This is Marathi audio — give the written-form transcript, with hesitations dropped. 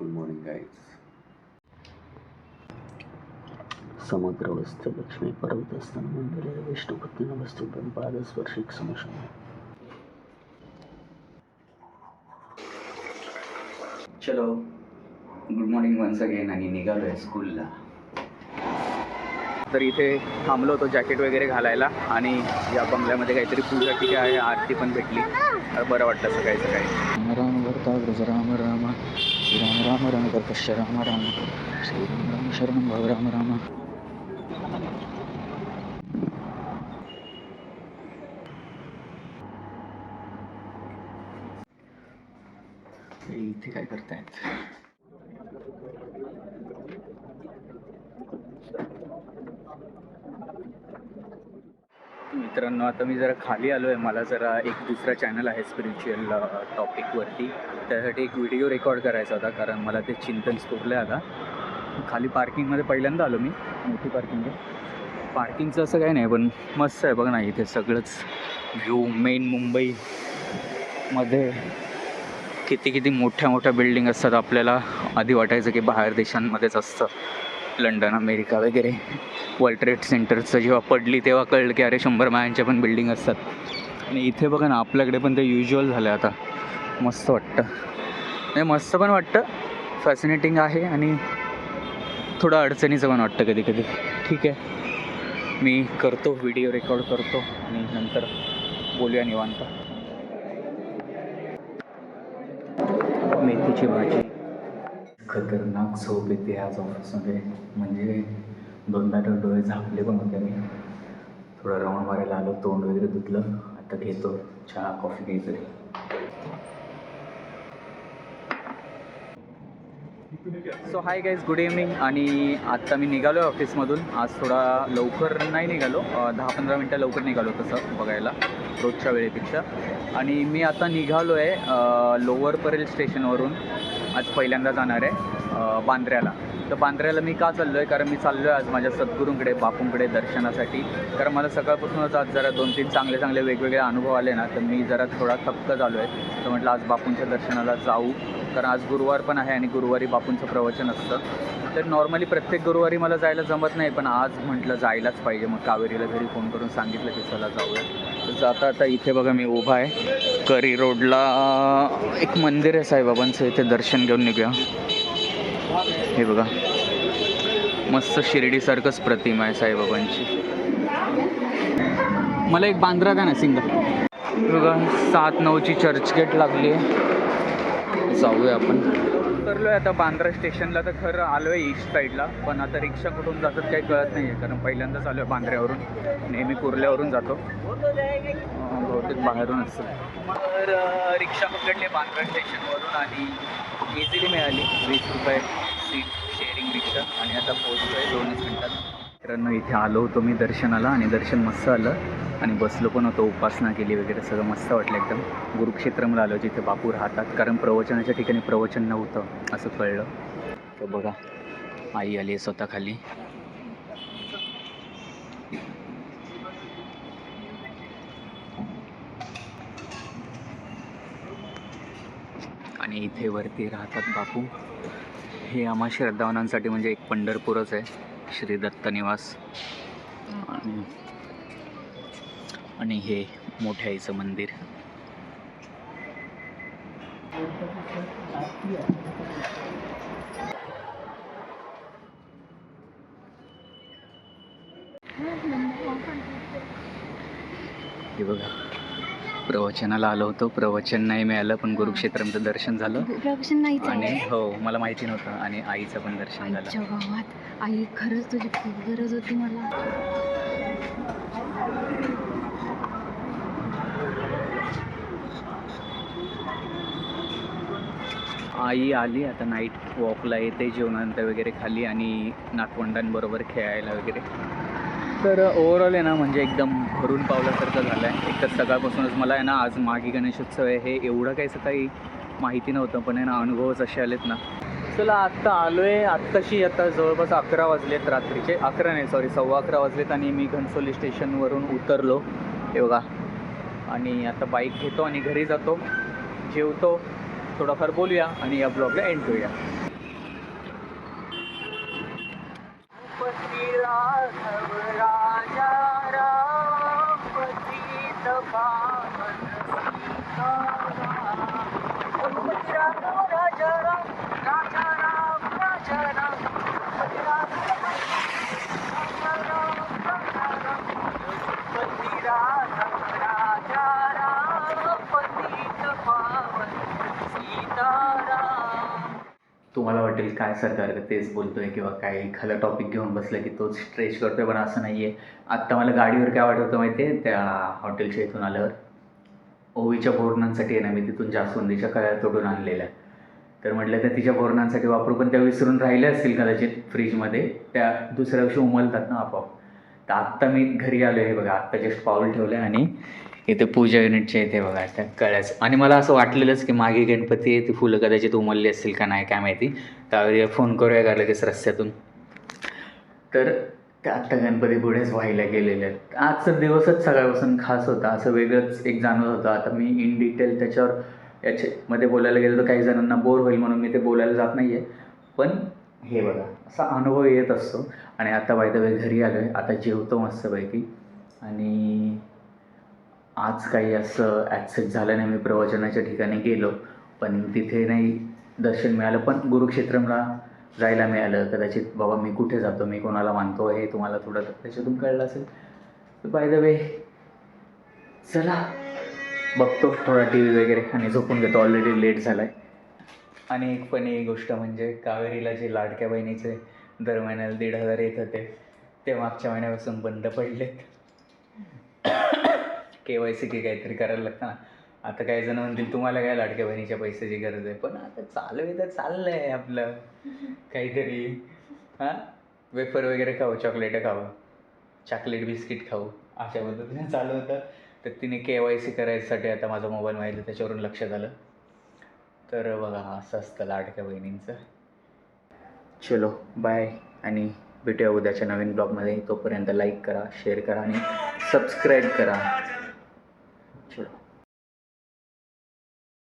Good morning guys. समुद्रवस्थ लक्ष्मी पर्वतस्थान मंडले विष्णुपत्नी नमस्तुभ्यं पादस्पर्शिक समशम. चलो गुड मॉर्निंग वन्स अगेन. आणि निघालो आहे स्कूलला. तर इथे थांबलो होतो जॅकेट वगैरे घालायला आणि या बंगल्यामध्ये काहीतरी पूजा ठीक आहे, आरती पण भेटली. तर बरं वाटतं सकाळी सकाळी. राम भरता व्रज राम राम श्रीराम राम राम कर्कश राम राम श्रीराम राम शरण भव राम राम. इथे काय करतायत? मित्रांनो, आता मी जरा खाली आलो आहे. मला जरा एक दुसरा चॅनल आहे स्पिरिच्युअल टॉपिकवरती, त्यासाठी एक व्हिडिओ रेकॉर्ड करायचा होता. कारण मला ते चिंतन स्फुरलं आता. खाली पार्किंगमध्ये पहिल्यांदा आलो मी, मोठी पार्किंग आहे. पार्किंगचं असं काही नाही, पण मस्त आहे बघ ना इथे सगळंच व्ह्यू. मेन मुंबईमध्ये किती मोठ्या मोठ्या बिल्डिंग असतात. आपल्याला आधी वाटायचं की बाहेर देशांमध्येच असतं, लंडन, अमेरिका वगैरे. वर्ल्ड ट्रेड सेंटरचं जेव्हा पडली तेव्हा कळलं की अरे 100 माळ्यांच्या पण बिल्डिंग असतात. आणि इथे बघा ना, आपल्याकडे पण ते युज्युअल झालं आहे आता. मस्त वाटतं, म्हणजे मस्त पण वाटतं, फॅसिनेटिंग आहे आणि थोडं अडचणीचं पण वाटतं कधी कधी. ठीक आहे, मी करतो व्हिडिओ रेकॉर्ड करतो आणि नंतर बोलूया निवांत. मेथीची भाजी. खतरनाक झोप येते आज ऑफिसमध्ये. म्हणजे 2दा डोळे झापले पण होते मी. थोडं राऊंड मारायला आलो, तोंड वगैरे धुतलं. आता घेतो चहा कॉफी काहीतरी. So hi guys, good evening. आणि आत्ता मी निघालो आहे ऑफिसमधून. आज थोडा लवकर नाही निघालो, 10-15 मिनटं लवकर निघालो तसं बघायला रोजच्या वेळेपेक्षा. आणि मी आता निघालो आहे लोअर परेल स्टेशनवरून. आज पहिल्यांदा जाणार आहे बांद्र्याला. तर बांद्र्याला मी का चाललो आहे? कारण मी चाललो आहे आज माझ्या सद्गुरूंकडे, बापूंकडे दर्शनासाठी. कारण मला सकाळपासूनच आज जरा 2-3 चांगले वेगवेगळे अनुभव आले ना, तर मी जरा थोडा थक्क झालो आहे. तर म्हटलं आज बापूंच्या दर्शनाला जाऊ. कारण आज गुरुवार पण आहे आणि गुरुवारी बापूंचं प्रवचन असतं. तर नॉर्मली प्रत्येक गुरुवारी मला जायला जमत नाही, पण आज म्हटलं जायलाच पाहिजे. मग कावेरीला घरी फोन करून सांगितलं की चला जाऊया. तर आता इथे बघा मी उभा आहे करी रोडला. एक मंदिर आहे साईबाबांचं, इथे दर्शन घेऊन निघूया. हे बघा, मस्त शिर्डीसारखंच प्रतिमा आहे साईबाबांची. मला एक बांद्रा द्या ना सिंगल. बघा 7-9ची चर्चगेट लागली आहे. जाऊया आपण. उतरलो आहे आता बांद्रा स्टेशनला. तर खरं आलो आहे ईस्ट साईडला, पण आता रिक्षा कुठून जातात काही कळत नाही आहे. कारण पहिल्यांदाच आलो आहे बांद्र्यावरून. नेहमी कुर्ल्यावरून जातो, बहुतेक बाहेरून असतं. तर रिक्षा पकडली बांद्रा स्टेशनवरून आणि इझिली मिळाली 20 रुपये सीट शेअरिंग रिक्षा. आणि आता पोहोचतो आहे 2 मिनिटात. मित्रांनो, इथे आलो होतो मी दर्शनाला आणि दर्शन मस्त आलं. आणि बसलो पण होतो, उपासना केली वगैरे, सगळं मस्त वाटलं एकदम. गुरुक्षेत्रमध्ये आलो जिथे बापू राहतात. कारण प्रवचनाच्या ठिकाणी प्रवचन नव्हतं असं कळलं. तर बघा आई आली आहे स्वतः खाली. आणि इथे वरती राहतात बापू. हे आम्हा श्रद्धावानांसाठी म्हणजे एक पंढरपूरच आहे, श्री दत्त निवास. आणि हे मोठ्या आईचं मंदिर. हे बघा, प्रवचनाला आलो होतो, प्रवचन नाही मिळालं, पण गुरुक्षेत्राचं दर्शन झालं. प्रवचन नाही आणि हो, मला माहिती नव्हतं. आणि आईचं पण दर्शन झालं. आईच्या गावात आई, खरंच तुझी खूप गरज होती मला. आई आली आता नाईट वॉकला येते, जेवणानंतर वगैरे खाली आणि नातवंडांबरोबर खेळायला वगैरे. तर ओव्हरऑल आहे ना, म्हणजे एकदम भरून पावल्यासारखं झालं आहे. एक तर सकाळपासूनच मला आहे ना, आज माघी गणेशोत्सव आहे हे एवढं काही सकाळी माहिती नव्हतं, पण आहे ना अनुभवच असे आलेत ना. चला आत्ता आलो आहे, आत्ताशी आता जवळपास 11 वाजलेत रात्रीचे. 11 नाही सॉरी 11:15 वाजलेत. आणि मी घनसोली स्टेशनवरून उतरलो हे बघा. आणि आता बाईक घेतो आणि घरी जातो, जेवतो, थोडाफार बोलूया आणि या ब्लॉगला एंड करूया. राघव राजा राम पतित पावन सीताराम. रघुपती राघव राजा राम राजा राम राजा राम रघुपती राघव राजा राम राजा राम रघुपती राघव राजा राम पतित पावन सीताराम. तुम्हाला वाटेल काय सरकार तेच बोलतोय किंवा काय एखादा टॉपिक घेऊन बसलं की तोच स्ट्रेच करतोय, पण असं नाही आहे. आत्ता मला गाडीवर काय वाटत होतं माहिती आहे, त्या हॉटेलच्या इथून आल्यावर ओवीच्या बोरणांसाठी आहे ना, मी तिथून जास्वंदीच्या कळ्या तोडून आणलेल्या. तर म्हटलं त्या तिच्या बोरणांसाठी वापरू, पण त्या विसरून राहिल्या असतील कदाचित फ्रीजमध्ये, त्या दुसऱ्या दिवशी उमलतात ना आपोआप. तर आत्ता मी घरी आलो आहे बघा, आत्ता जस्ट पाऊल ठेवलं आणि इथे पूजा युनिटच्या इथे बघा त्या कळ्याच. आणि मला असं वाटलेलंच की मागे गणपती आहे, ती फुलं कदाचित उमलली असतील का नाही काय माहिती. त्यावेळी फोन करूया का लगेच रस्त्यातून. तर त्या आत्ता गणपती पुढेच व्हायला गेलेले आहेत. आजचा दिवसच सगळ्यापासून खास होता, असं वेगळंच एक जाणवत होतं. आता मी इन डिटेल त्याच्यावर याच्यामध्ये बोलायला गेलो तर काही जणांना बोर होईल म्हणून मी ते बोलायला जात नाही आहे. पण हे बघा असा अनुभव येत असतो. आणि आता बाय द वे घरी आलो आहे, आता जेवतो मस्तपैकी. आणि आज काही असं ॲक्सेस झालं नाही, मी प्रवचनाच्या ठिकाणी गेलो पण तिथे नाही दर्शन मिळालं. पण गुरुक्षेत्रमला जायला मिळालं. कदाचित बाबा मी कुठे जातो, मी कोणाला मानतो हे तुम्हाला थोडं त्याच्यातून कळलं असेल. तर बाय द वे चला बघतो थोडा टी व्ही वगैरे आणि झोपून घेतो, ऑलरेडी लेट झाला आहे. आणि एक पण एक गोष्ट म्हणजे कावेरीला जे लाडक्या बहिणीचे दर महिन्याला 1,500 येत होते ते मागच्या महिन्यापासून बंद पडलेत. KYC की काहीतरी करायला लागतं ना. आता काही जण म्हणतील तुम्हाला काय लाडक्या बहिणीच्या पैशाची गरज आहे, पण आता चालू आहे तर चाललं आहे आपलं काहीतरी. हां, वेफर वगैरे खाऊ, चॉकलेटं खाऊ, चॉकलेट बिस्किट खाऊ, अशा पद्धतीने चालू होतं. तर तिने KYC करायसाठी आता माझा मोबाईल माहिती त्याच्यावरून लक्षात आलं. तर बघा असं असतं लाडक्या बहिणींचं. चलो बाय आणि भेटूया उद्याच्या नवीन ब्लॉगमध्ये. तोपर्यंत लाईक करा, शेअर करा आणि सबस्क्राईब करा. चलो.